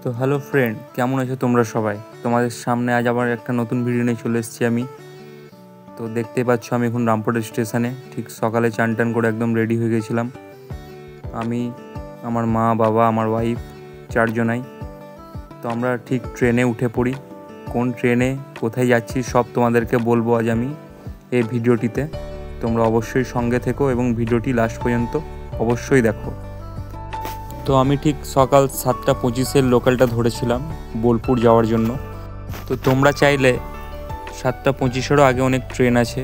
তো hello friend, কেমন আছো তোমরা সবাই? তোমাদের সামনে আজ আবার একটা নতুন ভিডিও নিয়ে চলে এসেছি আমি। তো দেখতেই পাচ্ছ আমি এখন রামপুর স্টেশনে ঠিক সকালে চান টান করে একদম রেডি হয়ে গেছিলাম। আমি, আমার মা, বাবা, আমার ওয়াইফ, চারজনাই। তো আমরা ঠিক ট্রেনে উঠে পড়ি। কোন ট্রেনে কোথায় যাচ্ছি সব তোমাদেরকে বলবো আজ আমি এই ভিডিওটিতে। তোমরা অবশ্যই সঙ্গে থেকো এবং ভিডিওটি লাস্ট পর্যন্ত অবশ্যই দেখো। তো আমি ঠিক সকাল 7:25 লোকালটা ধরেছিলাম বোলপুর যাওয়ার জন্য। তো তোমরা চাইলে 7:25 আগে অনেক ট্রেন আছে,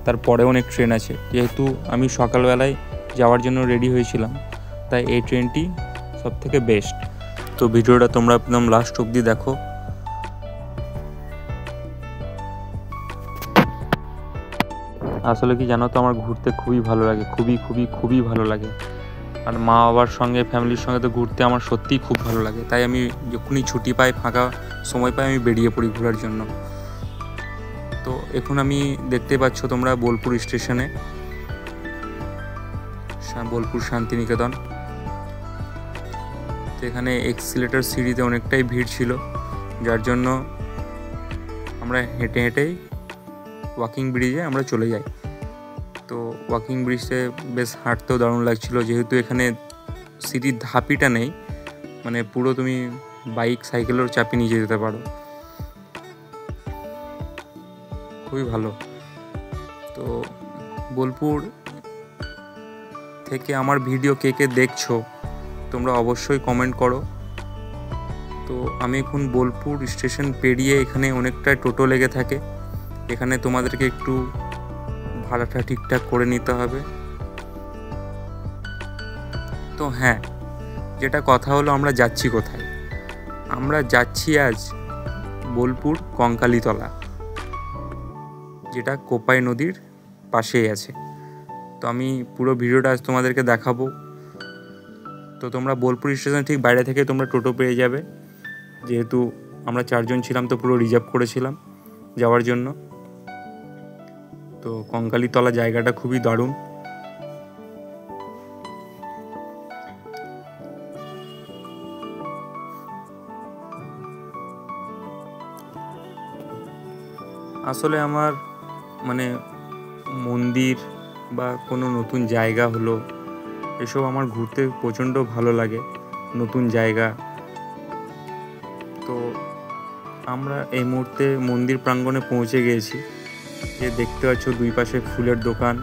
তারপরে অনেক ট্রেন আছে। যেহেতু আমি সকালবেলায় যাওয়ার জন্য রেডি হয়েছিলাম, তাই এই ট্রেনটি সবথেকে বেস্ট। তো ভিডিওটা তোমরা একদম লাস্ট অবধি দেখো। আসলে কি জানো তো, আমার ঘুরতে খুবই ভালো লাগে, খুবই ভালো লাগে। আর মা বাবার সঙ্গে, ফ্যামিলির সঙ্গে তো ঘুরতে আমার সত্যিই খুব ভালো লাগে। তাই আমি যখনই ছুটি পাই, ফাঁকা সময় পাই, আমি বেরিয়ে পড়ি ঘোরার জন্য। তো এখন আমি দেখতে পাচ্ছ তোমরা বোলপুর স্টেশনে, বোলপুর শান্তিনিকেতন। তো এখানে এক্সিলেটর সিঁড়িতে অনেকটাই ভিড় ছিল, যার জন্য আমরা হেঁটে হেঁটেই ওয়াকিং ব্রিজে আমরা চলে যাই। তো ওয়াকিং ব্রিজে বেশ হাঁটতেও দারুণ লাগছিল, যেহেতু এখানে সিঁড়ির ধাপিটা নেই, মানে পুরো তুমি বাইক সাইকেলের চাপে নিয়ে যেতে পারো, খুবই ভালো। তো বোলপুর থেকে আমার ভিডিও কে কে দেখছো তোমরা অবশ্যই কমেন্ট করো। তো আমি এখন বোলপুর স্টেশন পেরিয়ে, এখানে অনেকটা টোটো লেগে থাকে, এখানে তোমাদেরকে একটু ভাড়াটা ঠিকঠাক করে নিতে হবে। তো হ্যাঁ, যেটা কথা হলো, আমরা যাচ্ছি কোথায়? আমরা যাচ্ছি আজ বোলপুর কঙ্কালীতলা, যেটা কোপাই নদীর পাশেই আছে। তো আমি পুরো ভিডিওটা আজ তোমাদেরকে দেখাবো। তো তোমরা বোলপুর স্টেশন ঠিক বাইরে থেকে তোমরা টোটো পেয়ে যাবে, যেহেতু আমরা 4 জন ছিলাম তো পুরো রিজার্ভ করেছিলাম যাওয়ার জন্য। তো কঙ্কালীতলা জায়গাটা খুবই দারুণ। আসলে আমার মানে মন্দির বা কোনো নতুন জায়গা হলো, এসব আমার ঘুরতে প্রচণ্ড ভালো লাগে, নতুন জায়গা। তো আমরা এই মুহূর্তে মন্দির প্রাঙ্গণে পৌঁছে গিয়েছি। যে দেখতে পাচ্ছ দুই পাশে ফুলের দোকান,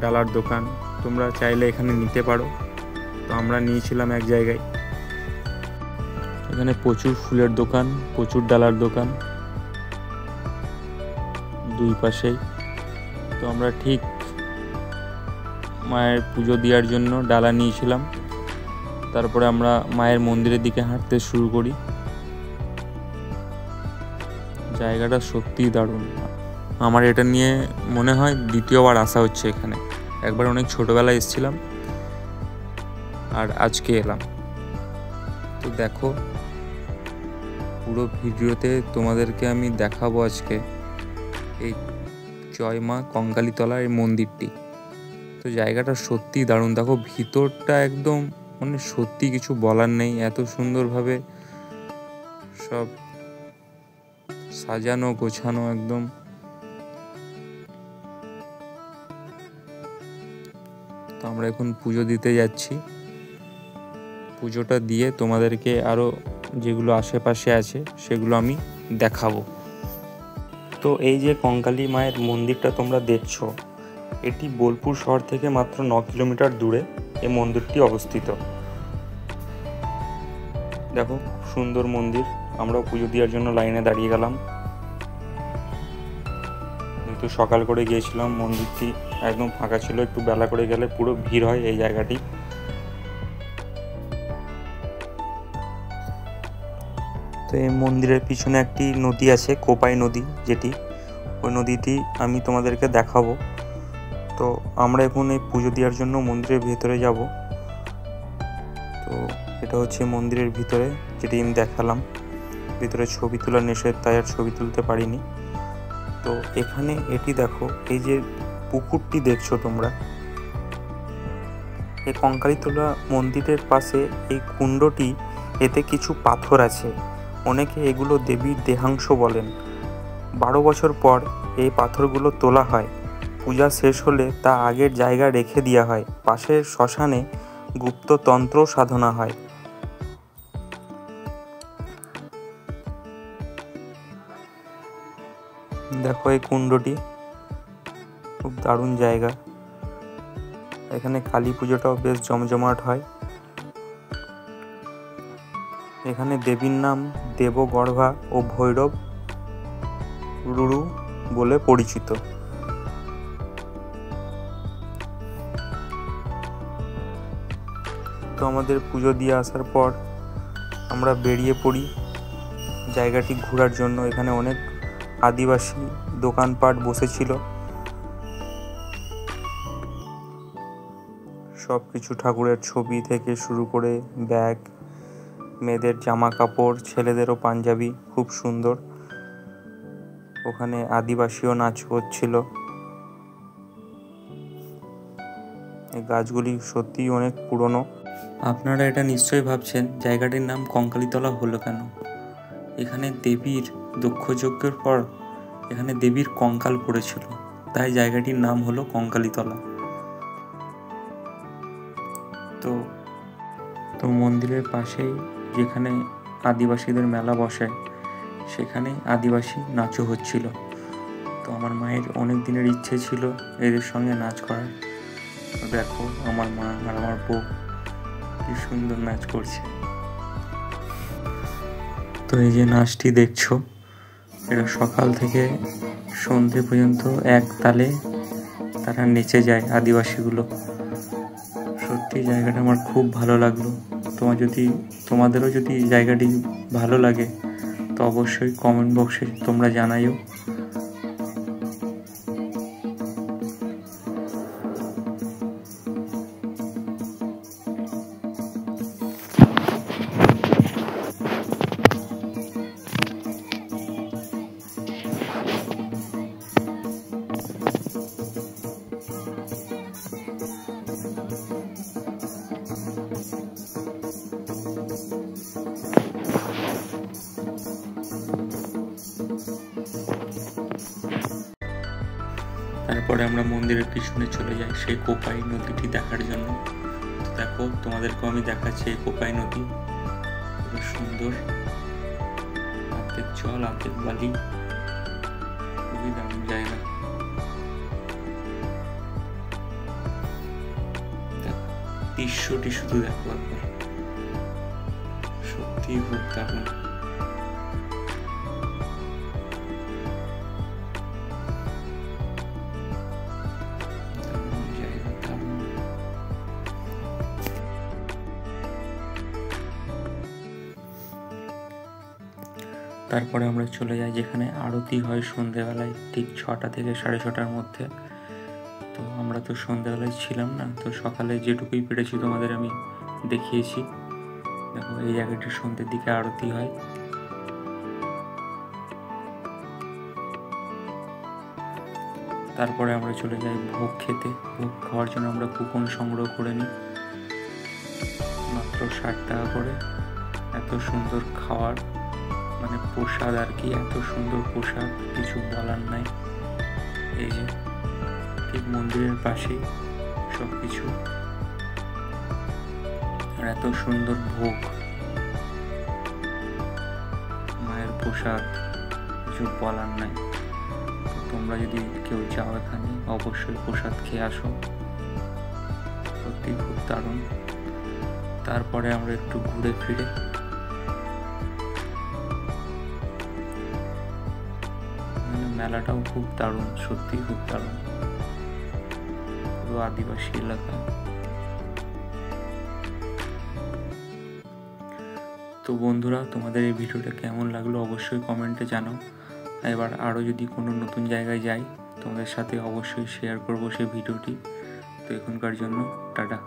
ডালার দোকান, তোমরা চাইলে এখানে নিতে পারো। তো আমরা নিয়েছিলাম এক জায়গায়, এখানে প্রচুর ফুলের দোকান, প্রচুর ডালার দোকান দুই পাশেই। তো আমরা ঠিক মায়ের পুজো দেওয়ার জন্য ডালা নিয়েছিলাম, তারপরে আমরা মায়ের মন্দিরের দিকে হাঁটতে শুরু করি। জায়গাটা সত্যিই দারুণ। আমার এটা নিয়ে মনে হয় দ্বিতীয়বার আসা হচ্ছে এখানে। একবার অনেক ছোটোবেলায় এসেছিলাম, আর আজকে এলাম। তো দেখো, পুরো ভিডিওতে তোমাদেরকে আমি দেখাবো আজকে এই জয় মা কঙ্কালীতলা এই মন্দিরটি। তো জায়গাটা সত্যিই দারুণ। দেখো ভিতরটা একদম মানে সত্যি কিছু বলার নেই, এত সুন্দরভাবে সব সাজানো গোছানো একদম। তো আমরা এখন পুজো দিতে যাচ্ছি, পুজোটা দিয়ে তোমাদেরকে আরও যেগুলো আশেপাশে আছে সেগুলো আমি দেখাবো। তো এই যে কঙ্কালী মায়ের মন্দিরটা তোমরা দেখছো, এটি বোলপুর শহর থেকে মাত্র 9 কিলোমিটার দূরে এই মন্দিরটি অবস্থিত। দেখো খুব সুন্দর মন্দির। আমরাও পুজো দেওয়ার জন্য লাইনে দাঁড়িয়ে গেলাম, কিন্তু সকাল করে গিয়েছিলাম, মন্দিরটি একদম ফাঁকা ছিল। একটু বেলা করে গেলে পুরো ভিড় হয় এই জায়গাটি। তো এই মন্দিরের পিছনে একটি নদী আছে, কোপাই নদী, যেটি ওই নদীটি আমি তোমাদেরকে দেখাবো। তো আমরা এখন এই পুজো দেওয়ার জন্য মন্দিরের ভিতরে যাব। তো এটা হচ্ছে মন্দিরের ভিতরে, যেটি আমি দেখালাম। ভিতরে ছবি তোলা নিষেধ, তাই আর ছবি তুলতে পারিনি। তো এখানে এটি দেখো, এই যে পুকুরটি দেখছো তোমরা, এই কঙ্কালীতলা মন্দিরের পাশে এই কুণ্ডটি এতে কিছু পাথর আছে, অনেকে এগুলো দেবীর দেহাংশ বলেন। 12 বছর পর এই পাথরগুলো তোলা হয়, পূজা শেষ হলে তা আগের জায়গায় রেখে দেওয়া হয়। পাশের শ্মশানে গুপ্ত তন্ত্র সাধনা হয়। দেখো এই কুণ্ডটি, খুব দারুণ জায়গা। এখানে কালী পুজোটাও বেশ জমজমাট হয়। এখানে দেবীর নাম দেবগর্ভা ও ভৈরব রুরু বলে পরিচিত। তো আমাদের পুজো দিয়ে আসার পর আমরা বেরিয়ে পড়ি জায়গাটি ঘোরার জন্য। এখানে অনেক আদিবাসী দোকানপাট বসেছিল, সব কিছু ঠাকুরের ছবি থেকে শুরু করে ব্যাগ, মেয়েদের জামা কাপড়, ছেলেদেরও পাঞ্জাবি, খুব সুন্দর। ওখানে আদিবাসীও নাচ করছিল। এই গাছগুলি সত্যিই অনেক পুরনো। আপনারা এটা নিশ্চয়ই ভাবছেন জায়গাটির নাম কঙ্কালীতলা হলো কেন। এখানে দেবীর দক্ষযজ্ঞের পর এখানে দেবীর কঙ্কাল পড়েছিল, তাই জায়গাটির নাম হলো কঙ্কালীতলা। তো মন্দিরের পাশেই যেখানে আদিবাসীদের মেলা বসে, সেখানে আদিবাসী নাচও হচ্ছিল। তো আমার মায়ের অনেক দিনের ইচ্ছে ছিল এদের সঙ্গে নাচ করার। দেখো আমার মা আর আমার বউ কি সুন্দর নাচ করছে। তো এই যে নাচটি দেখছো, এটা সকাল থেকে সন্ধে পর্যন্ত এক তালে তারা নেচে যায় আদিবাসীগুলো। সত্যি জায়গাটা আমার খুব ভালো লাগলো। তোমাদেরও যদি জায়গাটি ভালো লাগে তো অবশ্যই কমেন্ট বক্সে তোমরা জানাইও। তারপরে আমরা মন্দিরের পিছনে চলে যাই সেই কোপাই নদীটি দেখার জন্য। দেখো তোমাদেরকে আমি দেখাচ্ছি এই কোপাই নদী, খুব সুন্দর, অর্ধেক জল অর্ধেক বালি, খুবই দারুণ জায়গা। দৃশ্যটি শুধু দেখো একবার, সত্যি খুব দারুণ। তারপরে আমরা চলে যাই যেখানে আরতি হয় সন্ধ্যেবেলায়, ঠিক 6টা থেকে 6:30টার মধ্যে। তো আমরা তো সন্ধ্যেবেলায় ছিলাম না, তো সকালে যেটুকুই পেরেছি তোমাদের আমি দেখিয়েছি। দেখো এই জায়গাটি সন্ধ্যের দিকে আরতি হয়। তারপরে আমরা চলে যাই ভোগ খেতে। ভোগ খাওয়ার জন্য আমরা কুপন সংগ্রহ করে নিই, মাত্র 60 টাকা করে। এত সুন্দর খাওয়ার, মানে প্রসাদ আর কি, এত সুন্দর প্রসাদ, কিছু বলার নাই। এই যে ঠিক মন্দিরের পাশেই সব কিছু, আর এত সুন্দর ভোগ, মায়ের প্রসাদ, কিছু বলার নাই। তোমরা যদি কেউ যাও এখানে অবশ্যই প্রসাদ খেয়ে আসো, সত্যি খুব দারুণ। তারপরে আমরা একটু ঘুরে ফিরে মেলাটাও খুব দারুণ, সত্যি খুব দারুণ, পুরো আদিবাসী এলাকা। তো বন্ধুরা, তোমাদের এই ভিডিওটা কেমন লাগলো অবশ্যই কমেন্টে জানাও। এবার আরও যদি কোনো নতুন জায়গায় যাই তোমাদের সাথে অবশ্যই শেয়ার করবো সেই ভিডিওটি। তো এখনকার জন্য টাটা।